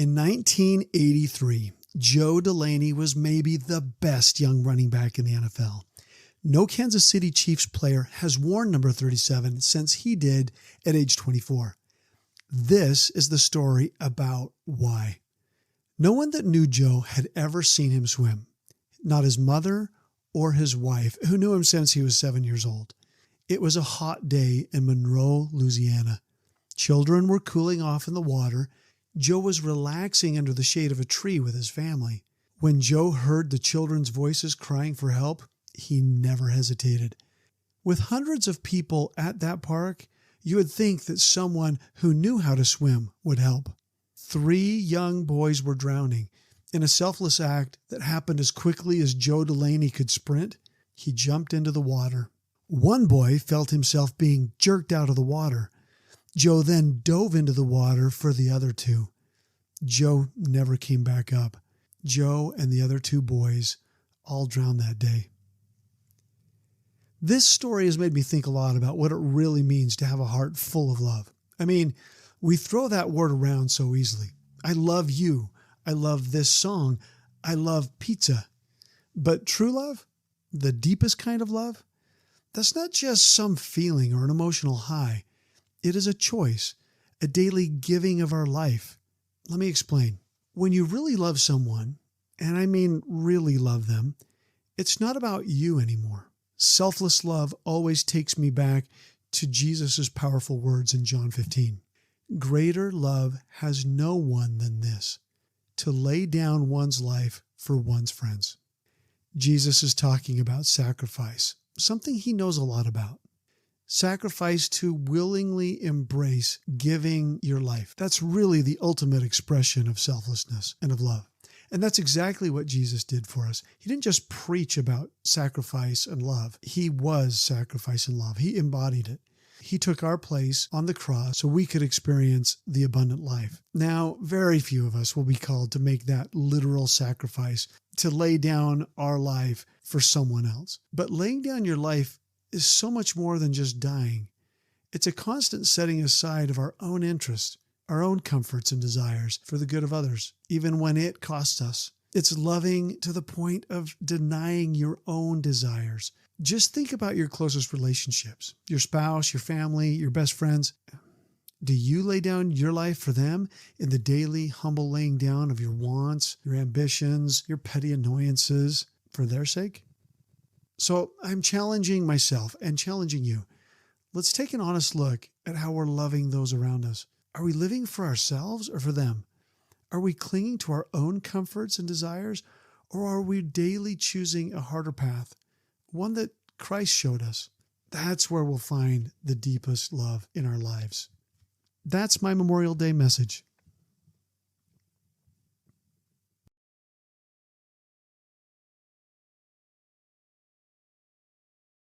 In 1983, Joe Delaney was maybe the best young running back in the NFL. No Kansas City Chiefs player has worn number 37 since he did at age 24. This is the story about why. No one that knew Joe had ever seen him swim. Not his mother or his wife, who knew him since he was 7 years old. It was a hot day in Monroe, Louisiana. Children were cooling off in the water. Joe was relaxing under the shade of a tree with his family. When Joe heard the children's voices crying for help, he never hesitated. With hundreds of people at that park, you would think that someone who knew how to swim would help. 3 young boys were drowning. In a selfless act that happened as quickly as Joe Delaney could sprint, he jumped into the water. One boy felt himself being jerked out of the water. Joe then dove into the water for the other 2. Joe never came back up. Joe and the other 2 boys all drowned that day. This story has made me think a lot about what it really means to have a heart full of love. I mean, we throw that word around so easily. I love you. I love this song. I love pizza. But true love, the deepest kind of love, that's not just some feeling or an emotional high. It is a choice, a daily giving of our life. Let me explain. When you really love someone, and I mean really love them, it's not about you anymore. Selfless love always takes me back to Jesus' powerful words in John 15. Greater love has no one than this, to lay down one's life for one's friends. Jesus is talking about sacrifice, something he knows a lot about. Sacrifice to willingly embrace giving your life. That's really the ultimate expression of selflessness and of love. And that's exactly what Jesus did for us. He didn't just preach about sacrifice and love. He was sacrifice and love. He embodied it. He took our place on the cross so we could experience the abundant life. Now, very few of us will be called to make that literal sacrifice, to lay down our life for someone else. But laying down your life is so much more than just dying. It's a constant setting aside of our own interests, our own comforts and desires for the good of others, even when it costs us. It's loving to the point of denying your own desires. Just think about your closest relationships, your spouse, your family, your best friends. Do you lay down your life for them in the daily humble laying down of your wants, your ambitions, your petty annoyances for their sake? So I'm challenging myself and challenging you. Let's take an honest look at how we're loving those around us. Are we living for ourselves or for them? Are we clinging to our own comforts and desires, or are we daily choosing a harder path, one that Christ showed us? That's where we'll find the deepest love in our lives. That's my Memorial Day message.